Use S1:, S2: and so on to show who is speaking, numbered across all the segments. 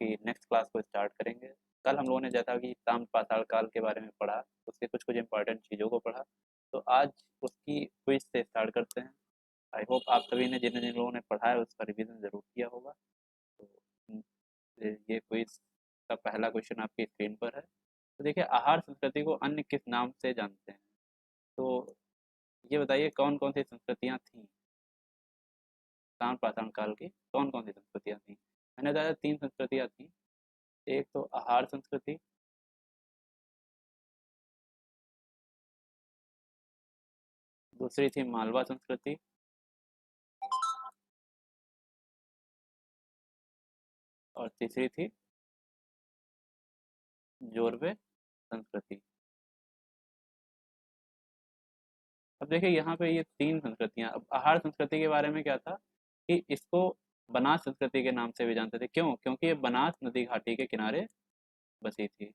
S1: अभी next class को start करेंगे। कल हम लोगों ने जैसा कि ताम्र पाषाण काल के बारे में पढ़ा, उसके कुछ कुछ इंपॉर्टेंट चीज़ों को पढ़ा, तो आज उसकी क्विज से स्टार्ट करते हैं। आई होप आप सभी ने जिन जिन लोगों ने पढ़ा है उसका रिवीजन ज़रूर किया होगा। तो ये क्विज का पहला क्वेश्चन आपकी स्क्रीन पर है। तो देखिए, आहार संस्कृति को अन्य किस नाम से जानते हैं? तो ये बताइए कौन कौन सी संस्कृतियाँ थीं ताम्र पाषाण काल की, कौन कौन सी संस्कृतियाँ थीं? मैंने बताया 3 संस्कृतियाँ थीं। एक तो आहार संस्कृति, दूसरी थी मालवा संस्कृति, और तीसरी थी जोरवे संस्कृति। अब देखिए यहाँ पे ये 3 संस्कृतियाँ। अब आहार संस्कृति के बारे में क्या था कि इसको बनास संस्कृति के नाम से भी जानते थे। क्यों? क्योंकि ये बनास नदी घाटी के किनारे बसी थी।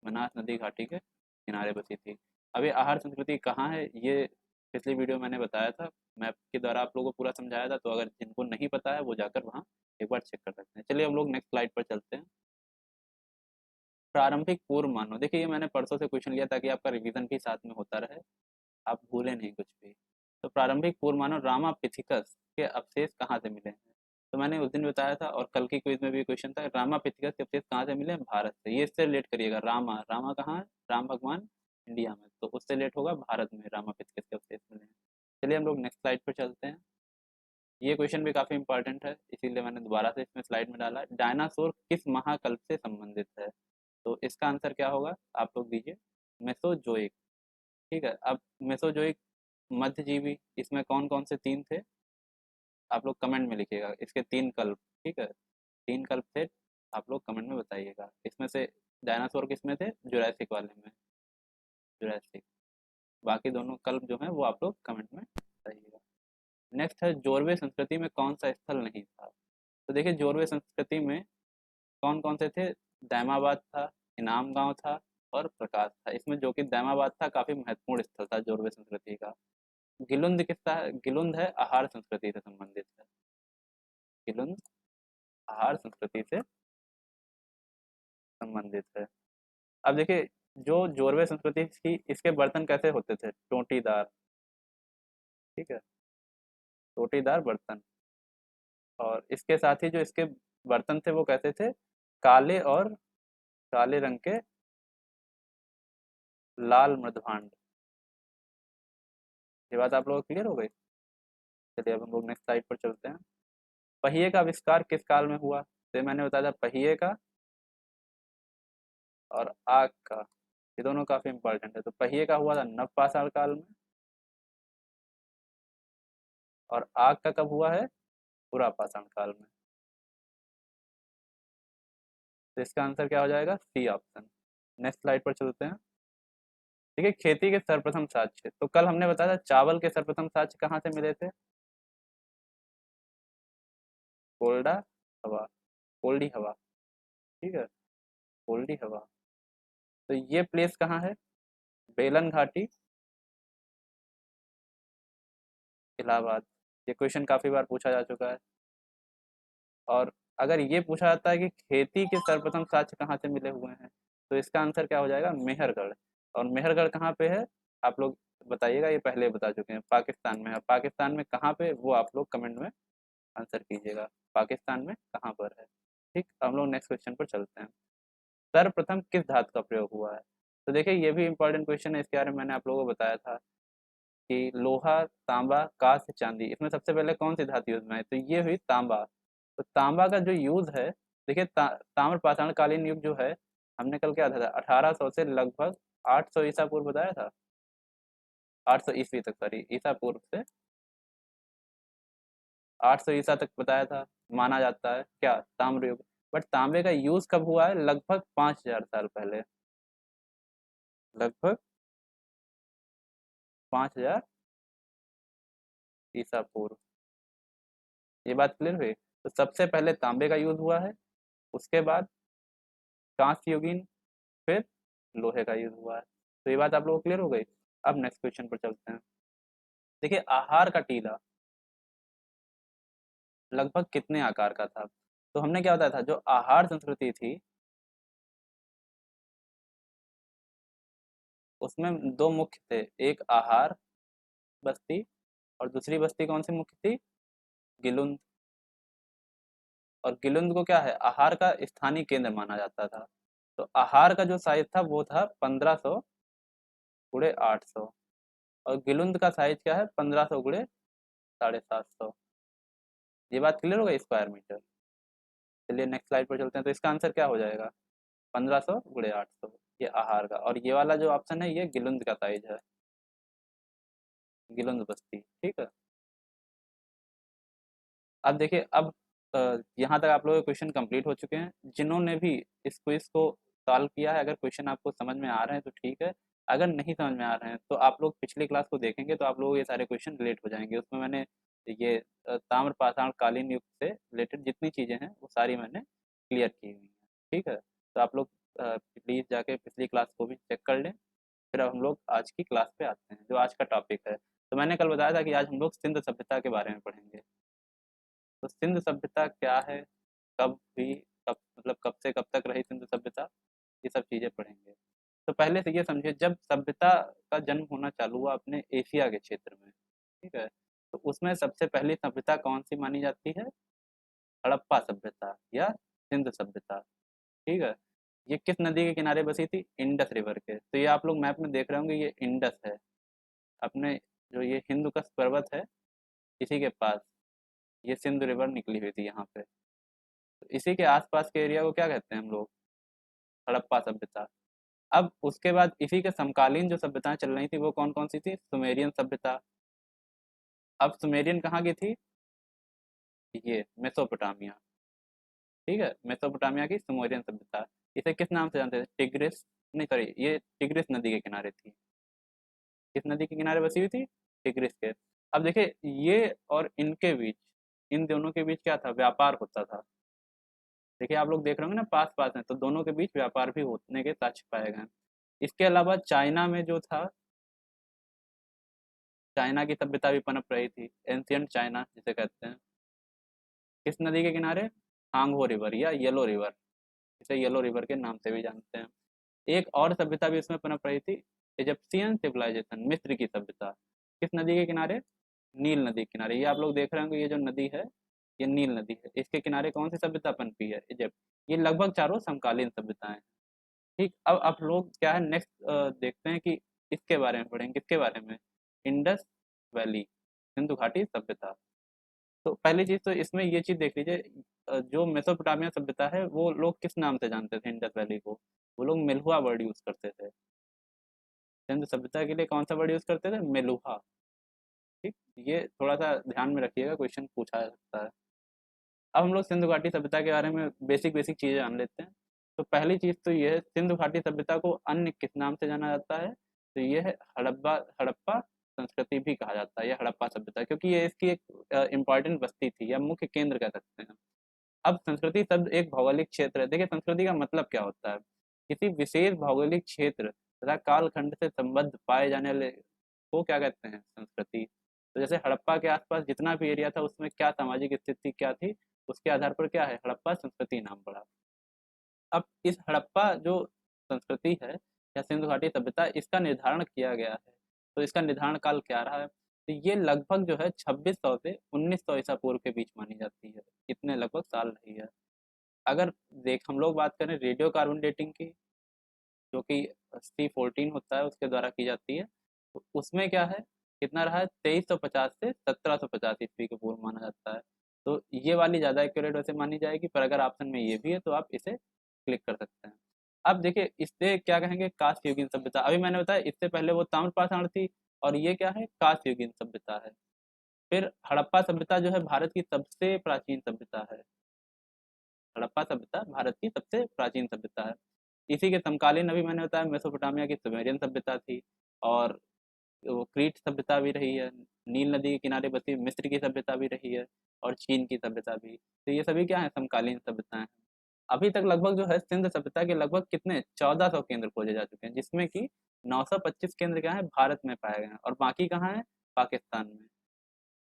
S1: बनास नदी घाटी के किनारे बसी थी। अब ये आहार संस्कृति कहाँ है, ये पिछली वीडियो मैंने बताया था, मैप के द्वारा आप लोगों को पूरा समझाया था। तो अगर जिनको नहीं पता है वो जाकर वहाँ एक बार चेक कर सकते हैं। चलिए हम लोग नेक्स्ट स्लाइड पर चलते हैं। प्रारंभिक पूर्व मानव, देखिए ये मैंने परसों से क्वेश्चन लिया ताकि आपका रिवीजन भी साथ में होता रहे, आप भूलें नहीं कुछ भी। तो प्रारंभिक पूर्व मानव रामापिथिकस के अवशेष कहाँ से मिले हैं? तो मैंने उस दिन बताया था और कल की क्विज में भी क्वेश्चन था, रामापिथिकस के अवशेष कहाँ से मिले हैं? भारत से। ये इससे रिलेट करिएगा, रामा रामा कहाँ है? राम भगवान इंडिया में, तो उससे रिलेट होगा भारत में रामापिथिकस के अवशेष मिले हैं। चलिए हम लोग नेक्स्ट स्लाइड पर चलते हैं। ये क्वेश्चन भी काफी इंपॉर्टेंट है, इसीलिए मैंने दोबारा से इसमें स्लाइड में डाला। डायनासोर किस महाकल्प से संबंधित है? तो इसका आंसर क्या होगा आप लोग दीजिए। मेसोजोइक। ठीक है। अब मेसोजोइक मध्यजीवी, इसमें कौन कौन से 3 थे? आप लोग कमेंट में लिखिएगा इसके 3 कल्प। ठीक है, 3 कल्प थे, आप लोग कमेंट में बताइएगा। इसमें से डायनासोर किस में थे? जुरासिक वाले में, जुरासिक। बाकी दोनों कल्प जो हैं वो आप लोग कमेंट में बताइएगा। नेक्स्ट है, जोरवे संस्कृति में कौन सा स्थल नहीं था? तो देखिए जोरवे संस्कृति में कौन कौन से थे? दैमाबाद था, इनाम गांव था, और प्रकाश था। इसमें जो कि दैमाबाद था काफी महत्वपूर्ण स्थल था जोरवे संस्कृति का। गिलुंद किसका है? गिलुंद है आहार संस्कृति से संबंधित है। गिलुंद आहार संस्कृति से संबंधित है। अब देखिए, जो जोरवे संस्कृति थी इसके बर्तन कैसे होते थे? टोटीदार। ठीक है, टोटीदार बर्तन। और इसके साथ ही जो इसके बर्तन थे वो कैसे थे? काले और काले रंग के लाल मृदभांड। ये बात आप लोगों को क्लियर हो गई? चलिए अब हम लोग नेक्स्ट स्लाइड पर चलते हैं। पहिए का आविष्कार किस काल में हुआ? तो मैंने बताया था पहिए का और आग का, ये दोनों काफी इंपॉर्टेंट है। तो पहिए का हुआ था नवपाषाण काल में, और आग का कब हुआ है? पुरापाषाण काल में। तो इसका आंसर क्या हो जाएगा? C option. नेक्स्ट स्लाइड पर चलते हैं। देखिए, खेती के सर्वप्रथम साक्ष्य, तो कल हमने बताया था चावल के सर्वप्रथम साक्ष्य कहाँ से मिले थे? कोल्डा हवा, कोल्डी हवा। ठीक है, कोल्डी हवा। तो ये प्लेस कहाँ है? बेलन घाटी, इलाहाबाद। ये क्वेश्चन काफी बार पूछा जा चुका है। और अगर ये पूछा जाता है कि खेती के सर्वप्रथम साक्ष्य कहाँ से मिले हुए हैं, तो इसका आंसर क्या हो जाएगा? मेहरगढ़। और मेहरगढ़ कहाँ पे है? आप लोग बताइएगा, ये पहले बता चुके हैं, पाकिस्तान में है। पाकिस्तान में कहाँ पे, वो आप लोग कमेंट में आंसर कीजिएगा, पाकिस्तान में कहाँ पर है। ठीक, हम लोग नेक्स्ट क्वेश्चन पर चलते हैं। सर्वप्रथम किस धातु का प्रयोग हुआ है? तो देखिए ये भी इंपॉर्टेंट क्वेश्चन है, इसके बारे में मैंने आप लोगों को बताया था कि लोहा, तांबा, कांस्य, चांदी, इसमें सबसे पहले कौन सी धातु यूज में है? तो ये हुई तांबा। तो तांबा का जो यूज है, देखिए ताम्र पाषाण कालीन युग जो है, हमने कल क्या था 1800 से लगभग 800 ईसा पूर्व बताया था। 800 ईस्वी तक, सॉरी, ईसा पूर्व से 800 ईसा तक बताया था। माना जाता है क्या? ताम्र युग। बट तांबे का यूज कब हुआ है? लगभग 5000 साल पहले, लगभग 5000 ईसा पूर्व। ये बात क्लियर हुई? तो सबसे पहले तांबे का यूज हुआ है, उसके बाद कांस्य युगीन, फिर लोहे का यूज हुआ है। तो ये बात आप लोगों को क्लियर हो गई? अब नेक्स्ट क्वेश्चन पर चलते हैं। देखिए, आहार का टीला लगभग कितने आकार का था? तो हमने क्या बताया था, जो आहार संस्कृति थी उसमें दो मुख्य थे, एक आहार बस्ती और दूसरी बस्ती कौन सी मुख्य थी, गिलुंद। और गिलुंद को क्या है, आहार का स्थानीय केंद्र माना जाता था। तो आहार का जो साइज था वो था 1500 × 800, और गिलुंद का साइज क्या है, 1500 × 750। ये बात क्लियर हो गई, स्क्वायर मीटर। चलिए नेक्स्ट स्लाइड पर चलते हैं। तो इसका आंसर क्या हो जाएगा, 1500 × 800, ये आहार का। और ये वाला जो ऑप्शन है ये गिलुंद का साइज है, गिलुंद बस्ती, ठीक है। अब देखिए, अब यहाँ तक आप लोगों के क्वेश्चन कंप्लीट हो चुके हैं। जिन्होंने भी इस क्विज को सॉल्व किया है, अगर क्वेश्चन आपको समझ में आ रहे हैं तो ठीक है, अगर नहीं समझ में आ रहे हैं तो आप लोग पिछली क्लास को देखेंगे तो आप लोगों को ये सारे क्वेश्चन रिलेट हो जाएंगे। उसमें मैंने ये ताम्र पाषाण कालीन युग से रिलेटेड जितनी चीज़ें हैं वो सारी मैंने क्लियर की हुई हैं, ठीक है। तो आप लोग प्लीज़ जाके पिछली क्लास को भी चेक कर लें। फिर अब हम लोग आज की क्लास पे आते हैं, जो आज का टॉपिक है। तो मैंने कल बताया था कि आज हम लोग सिंध सभ्यता के बारे में पढ़ेंगे। तो सिंध सभ्यता क्या है, कब हुई, कब मतलब कब से कब तक रही सिंधु सभ्यता, ये सब चीज़ें पढ़ेंगे। तो पहले से ये समझिए, जब सभ्यता का जन्म होना चालू हुआ अपने एशिया के क्षेत्र में, ठीक है, तो उसमें सबसे पहली सभ्यता कौन सी मानी जाती है, हड़प्पा सभ्यता या सिंधु सभ्यता, ठीक है। ये किस नदी के किनारे बसी थी, इंडस रिवर के। तो ये आप लोग मैप में देख रहे होंगे, ये इंडस है अपने, जो ये हिंदू का पर्वत है इसी के पास ये सिंधु रिवर निकली हुई थी यहाँ पे। तो इसी के आसपास के एरिया को क्या कहते हैं हम लोग, हड़प्पा सभ्यता। अब उसके बाद इसी के समकालीन जो सभ्यताएं चल रही थी वो कौन कौन सी थी, सुमेरियन सभ्यता। अब सुमेरियन कहाँ की थी, ये मेसोपोटामिया, ठीक है, मेसोपोटामिया की सुमेरियन सभ्यता। इसे किस नाम से जानते थे, टिग्रिस, नहीं सॉरी, ये टिग्रिस नदी के किनारे थी। किस नदी के किनारे बसी हुई थी, टिग्रिस के। अब देखिए, ये और इनके बीच, इन दोनों के बीच क्या था, व्यापार होता था। देखिए आप लोग देख रहे होंगे ना, पास पास हैं, तो दोनों के बीच व्यापार भी होने के साक्ष्य पाए गए। इसके अलावा चाइना में जो था, चाइना की सभ्यता भी पनप रही थी, एंशियंट चाइना जिसे कहते हैं। किस नदी के किनारे, हांगहो रिवर या येलो रिवर, इसे येलो रिवर के नाम से भी जानते हैं। एक और सभ्यता भी इसमें पनप रही थी, इजिप्शियन सिविलाइजेशन, मिस्र की सभ्यता। किस नदी के किनारे, नील नदी के किनारे। ये आप लोग देख रहे होंगे, ये जो नदी है ये नील नदी है, इसके किनारे कौन सी सभ्यता पनपी है, इजिप्ट। ये लगभग चारों समकालीन सभ्यताएं हैं, ठीक। अब आप लोग क्या है नेक्स्ट देखते हैं कि इसके बारे में पढ़ेंगे, किसके बारे में, इंडस वैली, सिंधु घाटी सभ्यता। तो पहली चीज तो इसमें ये चीज देख लीजिए, जो मेसोपोटामिया सभ्यता है वो लोग किस नाम से जानते थे इंडस वैली को, वो लोग मेलुहा वर्ड यूज करते थे। सिंधु सभ्यता के लिए कौन सा वर्ड यूज करते थे, मेलुहा, ठीक। ये थोड़ा सा ध्यान में रखिएगा, क्वेश्चन पूछा जा सकता है। अब हम लोग सिंधु घाटी सभ्यता के बारे में बेसिक बेसिक चीजें जान लेते हैं। तो पहली चीज तो ये है, सिंधु घाटी सभ्यता को अन्य किस नाम से जाना जाता है, तो ये है हड़प्पा, हड़प्पा संस्कृति भी कहा जाता है, या हड़प्पा सभ्यता, क्योंकि ये इसकी एक इम्पॉर्टेंट बस्ती थी या मुख्य केंद्र कह सकते हैं। अब संस्कृति शब्द एक भौगोलिक क्षेत्र है। देखिए संस्कृति का मतलब क्या होता है, किसी विशेष भौगोलिक क्षेत्र तथा कालखंड से संबद्ध पाए जाने वाले को क्या कहते हैं, संस्कृति। तो जैसे हड़प्पा के आसपास जितना भी एरिया था उसमें क्या सामाजिक स्थिति क्या थी, उसके आधार पर क्या है, हड़प्पा संस्कृति नाम पड़ा। अब इस हड़प्पा जो संस्कृति है या सिंधु घाटी सभ्यता, इसका निर्धारण किया गया है। तो इसका निर्धारण काल क्या रहा है, तो ये लगभग जो है 2600 से 1900 ईसा पूर्व के बीच मानी जाती है, इतने लगभग साल रही है। अगर देख हम लोग बात करें रेडियो कार्बन डेटिंग की, जो कि C14 होता है उसके द्वारा की जाती है, तो उसमें क्या है, कितना रहा है, 2350 से 1750 ईस्वी के पूर्व माना जाता है। तो ये वाली ज़्यादा एक्यूरेट वैसे मानी जाएगी, पर अगर ऑप्शन में ये भी है तो आप इसे क्लिक कर सकते हैं। अब देखिए इससे क्या कहेंगे, कास्ट युगीन सभ्यता। अभी मैंने बताया इससे पहले वो ताम्रपाषाण थी, और ये क्या है, कास्ट युगीन सभ्यता है। फिर हड़प्पा सभ्यता जो है भारत की सबसे प्राचीन सभ्यता है, हड़प्पा सभ्यता भारत की सबसे प्राचीन सभ्यता है। इसी के समकालीन अभी मैंने बताया मेसोपोटामिया की सुमेरियन सभ्यता थी, और वो क्रीट सभ्यता भी रही है, नील नदी के किनारे बसी मिस्र की सभ्यता भी रही है, और चीन की सभ्यता भी। तो ये सभी क्या है, समकालीन सभ्यताएं हैं। अभी तक लगभग जो है सिंध सभ्यता के लगभग कितने 1400 केंद्र खोजे जा चुके हैं, जिसमें कि 925 केंद्र क्या है, भारत में पाए गए हैं, और बाकी कहाँ है, पाकिस्तान में।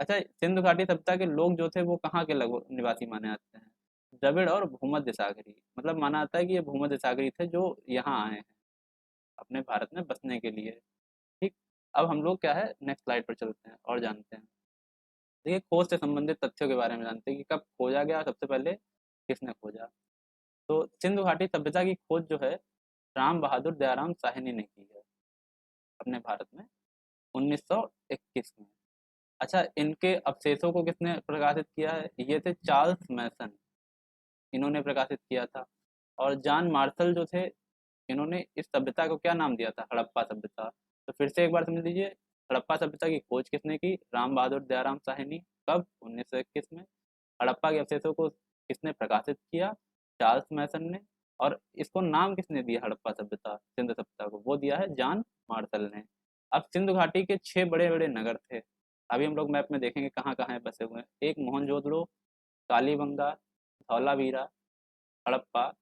S1: अच्छा, सिंधु घाटी सभ्यता के लोग जो थे वो कहाँ के लगभग निवासी माने जाते हैं, द्रविड़ और भूमध्य सागरी, मतलब माना जाता है कि ये भूमध्य सागरी थे जो यहाँ आए हैं अपने भारत में बसने के लिए। ठीक। अब हम लोग क्या है नेक्स्ट स्लाइड पर चलते हैं और जानते हैं। देखिए खोज से संबंधित तथ्यों के बारे में जानते हैं कि कब खोजा गया, सबसे पहले किसने खोजा। तो सिंधु घाटी सभ्यता की खोज जो है राम बहादुर दयाराम साहनी ने की है अपने भारत में 1921 में। अच्छा, इनके अवशेषों को किसने प्रकाशित किया है, ये थे चार्ल्स मैसन, इन्होंने प्रकाशित किया था। और जॉन मार्शल जो थे, इन्होंने इस सभ्यता को क्या नाम दिया था, हड़प्पा सभ्यता। तो फिर से एक बार समझ लीजिए, हड़प्पा सभ्यता की खोज किसने की, राम बहादुर दयाराम साहनी। कब, 1921 में। हड़प्पा के अवशेषों को किसने प्रकाशित किया, चार्ल्स मैसन ने। और इसको नाम किसने दिया हड़प्पा सभ्यता, सिंधु सभ्यता को, वो दिया है जॉन मार्शल ने। अब सिंधु घाटी के 6 बड़े बड़े नगर थे, अभी हम लोग मैप में देखेंगे कहाँ कहाँ बसे हुए हैं। एक मोहनजोदड़ो, कालीबंगा, धौलावीरा, हड़प्पा,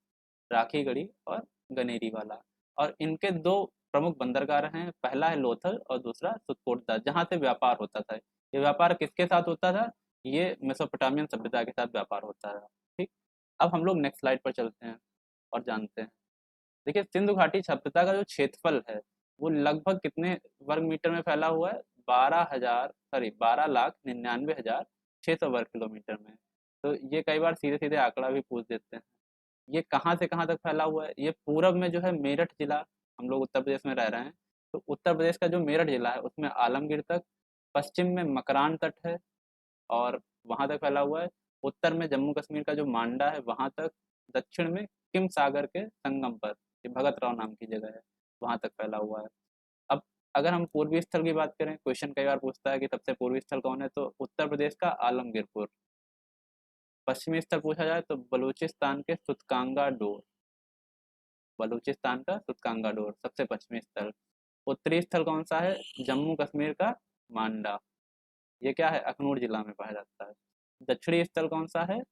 S1: राखीगढ़ी और गनेरीवाला। और इनके दो प्रमुख बंदरगाह हैं, पहला है लोथल और दूसरा सुकोटदा, जहाँ से व्यापार होता था। ये व्यापार किसके साथ होता था, ये मेसोपोटामियन सभ्यता के साथ व्यापार होता था। ठीक। अब हम लोग नेक्स्ट स्लाइड पर चलते हैं और जानते हैं। देखिए सिंधु घाटी सभ्यता का जो क्षेत्रफल है वो लगभग कितने वर्ग मीटर में फैला हुआ है, 12,99,600 वर्ग किलोमीटर में। तो ये कई बार सीधे सीधे आंकड़ा भी पूछ देते हैं। ये कहाँ से कहाँ तक फैला हुआ है, ये पूरब में जो है मेरठ जिला, हम लोग उत्तर प्रदेश में रह रहे हैं, तो उत्तर प्रदेश का जो मेरठ जिला है उसमें आलमगीर तक, पश्चिम में मकरान तट है और वहां तक फैला हुआ है, उत्तर में जम्मू कश्मीर का जो मांडा है वहां तक, दक्षिण में किम सागर के संगम पर, ये भगत राव नाम की जगह है, वहां तक फैला हुआ है। अब अगर हम पूर्वी स्थल की बात करें, क्वेश्चन कई बार पूछता है कि सबसे पूर्वी स्थल कौन है, तो उत्तर प्रदेश का आलमगीरपुर। पश्चिमी स्थल पूछा जाए तो बलूचिस्तान के सुतकांगा डोर, बलूचिस्तान का सुतकांगा डोर सबसे पश्चिमी स्थल। उत्तरी स्थल कौन सा है, जम्मू कश्मीर का मांडा, ये क्या है अखनूर जिला में पाया जाता है। दक्षिणी स्थल कौन सा है,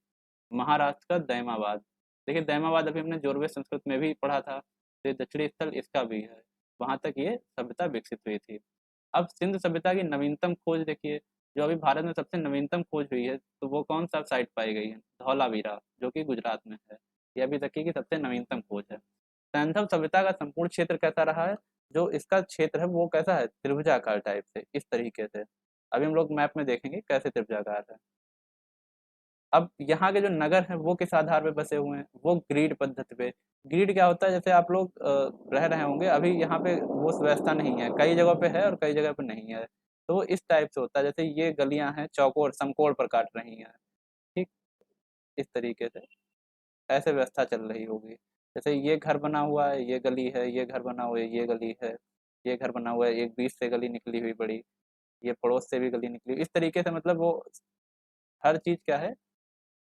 S1: महाराष्ट्र का दैमाबाद। देखिए दैमाबाद अभी हमने जोरवे संस्कृत में भी पढ़ा था, तो ये दक्षिणी स्थल इसका भी है, वहां तक ये सभ्यता विकसित हुई थी। अब सिंधु सभ्यता की नवीनतम खोज देखिए, जो अभी भारत में सबसे नवीनतम खोज हुई है, तो वो कौन सा साइट पाई गई है, धौलावीरा, जो कि गुजरात में है। ये अभी तक की सबसे नवीनतम खोज है। सैंथव सभ्यता का संपूर्ण क्षेत्र कैसा रहा है, जो इसका क्षेत्र है वो कैसा है, त्रिभुजाकार टाइप से, इस तरीके से। अभी हम लोग मैप में देखेंगे कैसे त्रिभुजाकार है। अब यहाँ के जो नगर हैं वो किस आधार पे बसे हुए हैं, वो ग्रिड पद्धति पे। ग्रिड क्या होता है, जैसे आप लोग रह रहे होंगे, अभी यहाँ पे वो व्यवस्था नहीं है, कई जगह पे है और कई जगह पे नहीं है। तो वो इस टाइप से होता है, जैसे ये गलियां हैं चौकोर समकोण पर काट रही हैं। ठीक। इस तरीके से ऐसे व्यवस्था चल रही होगी। जैसे ये घर बना हुआ है, ये गली है, ये घर बना हुआ है, ये गली है, ये घर बना हुआ है, एक बीच से गली निकली हुई बड़ी, ये पड़ोस से भी गली निकली, इस तरीके से मतलब वो हर चीज क्या है,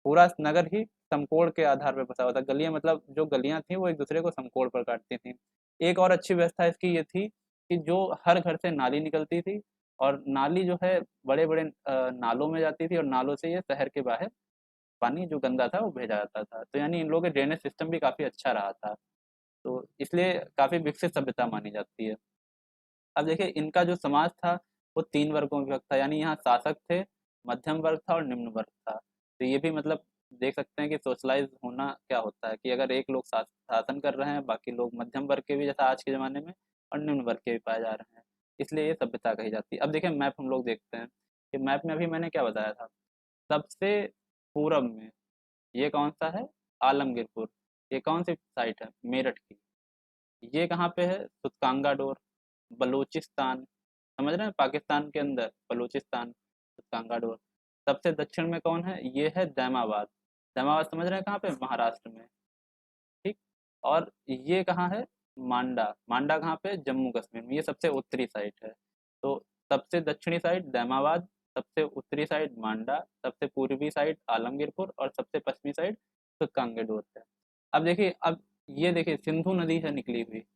S1: पूरा नगर ही समकोण के आधार पर बसा हुआ था। गलियां मतलब जो गलियां थी वो एक दूसरे को समकोण पर काटती थी। एक और अच्छी व्यवस्था इसकी ये थी कि जो हर घर से नाली निकलती थी, और नाली जो है बड़े बड़े नालों में जाती थी, और नालों से ये शहर के बाहर पानी जो गंदा था वो भेजा जाता था। तो यानी इन लोगों के ड्रेनेज सिस्टम भी काफी अच्छा रहा था, तो इसलिए काफी विकसित सभ्यता मानी जाती है। अब देखिए इनका जो समाज था वो 3 वर्गों में विभक्त था, यानी यहाँ शासक थे, मध्यम वर्ग था और निम्न वर्ग था। तो ये भी मतलब देख सकते हैं कि सोशलाइज होना क्या होता है, कि अगर एक लोग शासन कर रहे हैं, बाकी लोग मध्यम वर्ग के भी, जैसा आज के ज़माने में, और निम्न वर्ग के भी पाए जा रहे हैं, इसलिए ये सभ्यता कही जाती है। अब देखिए मैप हम लोग देखते हैं कि मैप में अभी मैंने क्या बताया था, सबसे पूरब में ये कौन सा है, आलमगीरपुर। ये कौन सी साइट है, मेरठ की। ये कहाँ पे है, सुतकांगा डोर, बलूचिस्तान, समझ रहे हैं, पाकिस्तान के अंदर बलूचिस्तान, सुतकांगा डोर। सबसे दक्षिण में कौन है, ये है दैमाबाद। दैमाबाद समझ रहे हैं कहाँ पे, महाराष्ट्र में। ठीक। और ये कहाँ है, मांडा, मांडा कहाँ पे, जम्मू कश्मीर में, ये सबसे उत्तरी साइड है। तो सबसे दक्षिणी साइड दैमाबाद, सबसे उत्तरी साइड मांडा, सबसे पूर्वी साइड आलमगीरपुर, और सबसे पश्चिमी साइड सुतकांगेडोर है। अब देखिए, अब ये देखिए सिंधु नदी है निकली हुई,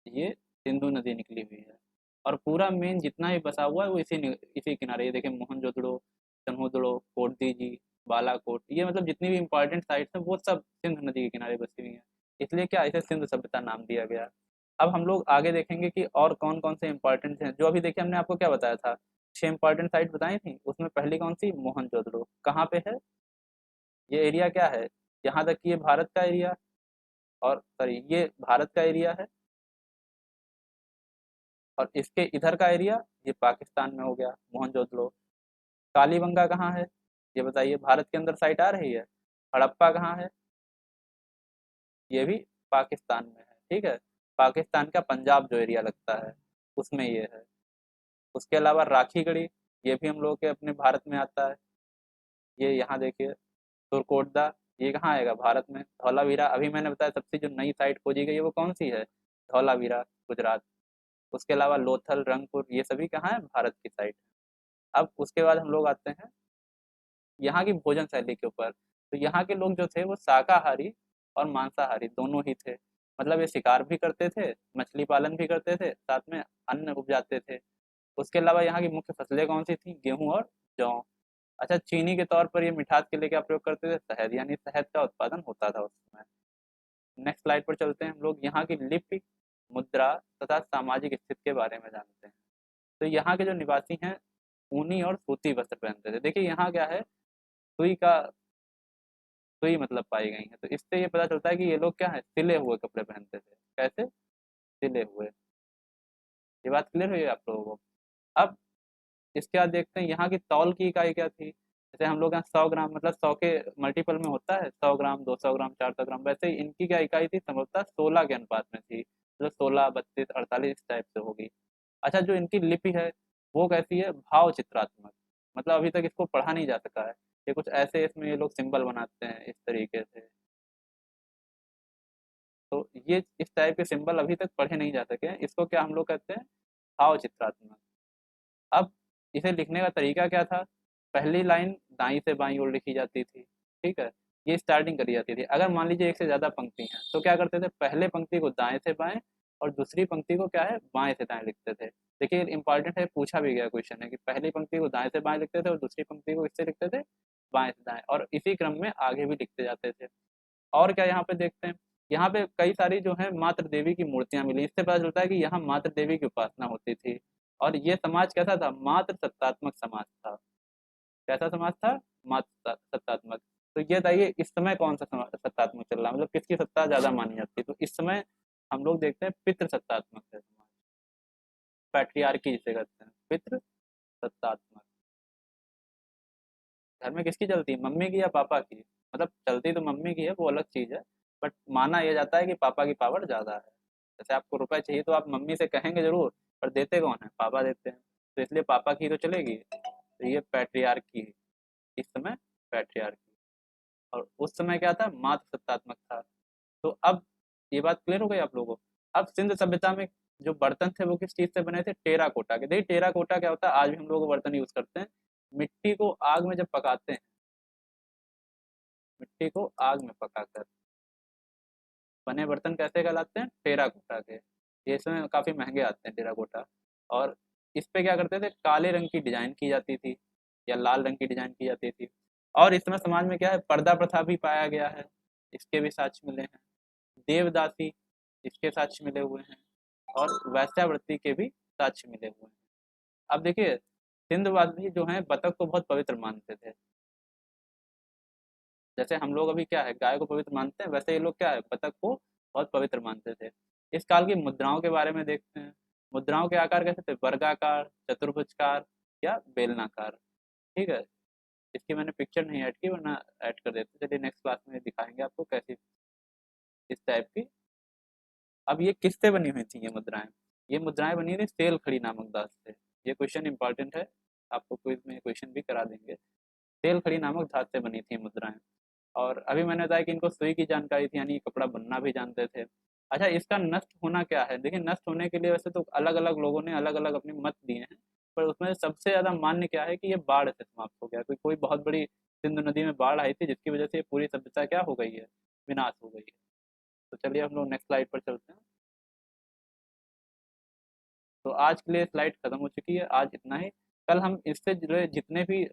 S1: ये सिंधु नदी निकली हुई है, और पूरा मेन जितना भी बसा हुआ है वो इसी किनारे। ये देखिए मोहनजोदड़ो, तनहुदड़ो, कोटदीजी, बालाकोट, ये मतलब जितनी भी इंपॉर्टेंट साइट्स हैं वो सब सिंधु नदी के किनारे बसी हुई हैं, इसलिए क्या इसे सिंधु सभ्यता नाम दिया गया। अब हम लोग आगे देखेंगे कि और कौन कौन से इंपॉर्टेंट हैं, जो अभी देखिए हमने आपको क्या बताया था, 6 इंपॉर्टेंट साइट बताई थी, उसमें पहली कौन सी, मोहनजोदड़ो, कहाँ पे है, ये एरिया क्या है, यहाँ तक कि ये भारत का एरिया, और सॉरी ये भारत का एरिया है, और इसके इधर का एरिया ये पाकिस्तान में हो गया, मोहनजोदड़ो। कालीबंगा कहाँ है, ये बताइए, भारत के अंदर साइट आ रही है। हड़प्पा कहाँ है, ये भी पाकिस्तान में है, ठीक है। पाकिस्तान का पंजाब जो एरिया लगता है उसमें ये है। उसके अलावा राखी गढ़ी, ये भी हम लोग के अपने भारत में आता है। ये यहाँ देखिए, तुर्कोटदा, ये कहाँ आएगा, भारत में। धौलावीरा, अभी मैंने बताया सबसे जो नई साइट खोजी गई है वो कौन सी है, धौलावीरा, गुजरात। उसके अलावा लोथल, रंगपुर, ये सभी कहाँ है, भारत की साइट। अब उसके बाद हम लोग आते हैं यहाँ की भोजन शैली के ऊपर। तो यहाँ के लोग जो थे वो शाकाहारी और मांसाहारी दोनों ही थे। मतलब ये शिकार भी करते थे, मछली पालन भी करते थे, साथ में अन्न उपजाते थे। उसके अलावा यहाँ की मुख्य फसलें कौन सी थी, गेहूं और जौ। अच्छा, चीनी के तौर पर ये मिठास के लिए क्या प्रयोग करते थे, शहद, यानी शहद का उत्पादन होता था उस समय। नेक्स्ट स्लाइड पर चलते हैं, हम लोग यहाँ की लिपि, मुद्रा तथा सामाजिक स्थिति के बारे में जानते हैं। तो यहाँ के जो निवासी हैं ऊनी और सूती वस्त्र पहनते थे। देखिए यहाँ क्या है, सुई का, सुई मतलब पाई गई है, तो इससे ये पता चलता है कि ये लोग क्या है, सिले हुए कपड़े पहनते थे। कैसे, सिले हुए। ये बात क्लियर हुई है आप लोगों को। अब इसके बाद देखते हैं यहाँ की तौल की इकाई क्या थी। जैसे हम लोग यहाँ 100 ग्राम, मतलब 100 के मल्टीपल में होता है, 100 ग्राम, 200 ग्राम, 400 ग्राम, वैसे ही इनकी क्या इकाई थी, संभवतः 16 के अनुपात में थी, मतलब 16, 32, 48 इस टाइप से होगी। अच्छा, जो इनकी लिपि है वो कैसी है, भाव चित्रात्मक। मतलब अभी तक इसको पढ़ा नहीं जा सका है, ये कुछ ऐसे इसमें ये लोग सिंबल बनाते हैं इस तरीके से। तो ये इस टाइप के सिंबल अभी तक पढ़े नहीं जा सके हैं, इसको क्या हम लोग कहते हैं, भाव चित्रात्मक। अब इसे लिखने का तरीका क्या था, पहली लाइन दाईं से बाईं ओर लिखी जाती थी, ठीक है। ये स्टार्टिंग करी जाती थी। अगर मान लीजिए एक से ज़्यादा पंक्ति हैं तो क्या करते थे, पहले पंक्ति को दाएं से बाएं और दूसरी पंक्ति को क्या है, बाएं से दाएं लिखते थे। देखिए इंपॉर्टेंट है, पूछा भी गया क्वेश्चन है कि पहली पंक्ति को दाएं से बाएं लिखते थे और दूसरी पंक्ति को इससे लिखते थे, बाएं से दाएं, और इसी क्रम में आगे भी लिखते जाते थे। और क्या यहाँ पे देखते हैं, यहाँ पे कई सारी जो है मातृ देवी की मूर्तियां मिली। इससे पता चलता है कि यहाँ मातृ देवी की उपासना होती थी। और ये समाज कैसा था, मातृ सत्तात्मक समाज था। कैसा समाज था, मातृ सत्तात्मक। तो ये बताइए इस समय कौन सा सत्तात्मक चल रहा है, मतलब किसकी सत्ता ज्यादा मानी जाती है। तो इस समय हम लोग देखते हैं पितृ सत्तात्मक है समाज, पैट्रियार्की जिसे कहते हैं, पितृ सत्तात्मक। घर में किसकी चलती है, मम्मी की या पापा की, मतलब चलती तो मम्मी की है, वो अलग चीज है, बट माना यह जाता है कि पापा की पावर ज्यादा है। जैसे आपको रुपए चाहिए तो आप मम्मी से कहेंगे जरूर, पर देते कौन है, पापा देते हैं, तो इसलिए पापा की तो चलेगी। तो ये पैट्रियार्की है इस समय, पैट्रियार्की। और उस समय क्या था, मातृ सत्तात्मक था। तो अब ये बात क्लियर हो गई आप लोगों को। अब सिंध सभ्यता में जो बर्तन थे वो किस चीज से बने थे, टेरा कोटा के। देखिए टेरा कोटा क्या होता है, आज भी हम लोग बर्तन यूज करते हैं। मिट्टी को आग में जब पकाते हैं, मिट्टी को आग में पकाकर बने बर्तन कैसे कहलाते हैं, टेराकोटा के। ये इसमें काफ़ी महंगे आते हैं टेराकोटा। और इस पे क्या करते थे, काले रंग की डिजाइन की जाती थी या लाल रंग की डिजाइन की जाती थी। और इस समय समाज में क्या है, पर्दा प्रथा भी पाया गया है, इसके भी साक्ष्य मिले हैं। देवदासी, इसके साक्ष्य मिले हुए हैं। और वैश्यावृत्ति के भी साक्ष्य मिले हुए हैं। अब देखिए सिंधवासी जो हैं बतख को बहुत पवित्र मानते थे। जैसे हम लोग अभी क्या है, गाय को पवित्र मानते हैं, वैसे ये लोग क्या है, बतख को बहुत पवित्र मानते थे। इस काल की मुद्राओं के बारे में देखते हैं। मुद्राओं के आकार कैसे थे, वर्गाकार, चतुर्भुजकार या बेलनाकार, ठीक है। इसकी मैंने पिक्चर नहीं ऐड की, वरना ऐड कर देते। चलिए नेक्स्ट क्लास में दिखाएंगे आपको कैसी, इस टाइप की। अब ये किससे बनी हुई थी ये मुद्राएं, ये मुद्राएं बनी थी सेल खड़ी नामक दास से। ये क्वेश्चन इंपॉर्टेंट है, आपको क्विज में क्वेश्चन भी करा देंगे। सेल खड़ी नामक धात से बनी थी मुद्राएं। और अभी मैंने बताया कि इनको सुई की जानकारी थी, यानी कपड़ा बनना भी जानते थे। अच्छा, इसका नष्ट होना क्या है, देखिए नष्ट होने के लिए वैसे तो अलग अलग लोगों ने अलग अलग अपने मत दिए हैं, पर उसमें सबसे ज़्यादा मान्य क्या है कि ये बाढ़ से समाप्त हो गया। कोई बहुत बड़ी सिंधु नदी में बाढ़ आई थी जिसकी वजह से ये पूरी सभ्यता क्या हो गई है, विनाश हो गई है। तो चलिए हम लोग नेक्स्ट स्लाइड पर चलते हैं। तो आज के लिए स्लाइड खत्म हो चुकी है, आज इतना ही। कल हम इससे जुड़े जितने भी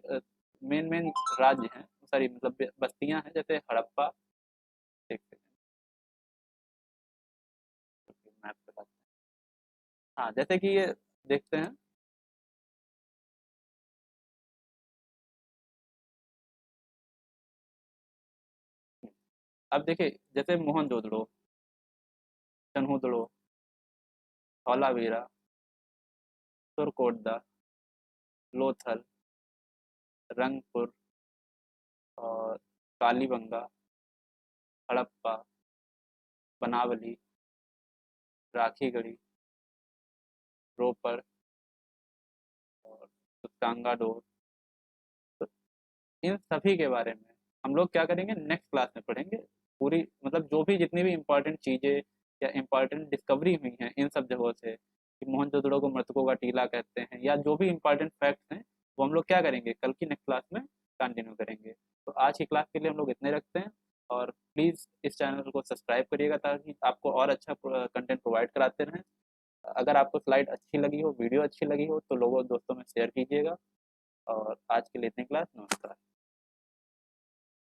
S1: मेन मेन राज्य हैं, सॉरी मतलब बस्तियां हैं, जैसे हड़प्पा, एक सेकंड मैप पे, हाँ जैसे कि ये देखते हैं, अब देखिए जैसे मोहनजोदड़ो, चन्हुदड़ो, धौलावीरा, तुर्कोट्दा, लोथल, रंगपुर और कालीबंगा, हड़प्पा, बनावली, राखीगढ़ी, रोपड़ और कांगाडोर। तो इन सभी के बारे में हम लोग क्या करेंगे, नेक्स्ट क्लास में पढ़ेंगे। पूरी मतलब जो भी जितनी भी इम्पोर्टेंट चीज़ें या इम्पोर्टेंट डिस्कवरी हुई हैं इन सब जगहों से, कि मोहनजोदड़ो को मृतकों का टीला कहते हैं, या जो भी इम्पोर्टेंट फैक्ट्स हैं, वो हम लोग क्या करेंगे, कल की नेक्स्ट क्लास में कंटिन्यू करेंगे। तो आज की क्लास के लिए हम लोग इतने रखते हैं। और प्लीज़ इस चैनल को सब्सक्राइब करिएगा ताकि आपको और अच्छा कंटेंट प्रोवाइड कराते रहें। अगर आपको स्लाइड अच्छी लगी हो, वीडियो अच्छी लगी हो, तो लोगों दोस्तों में शेयर कीजिएगा। और आज के लिए इतनी क्लास, नमस्कार।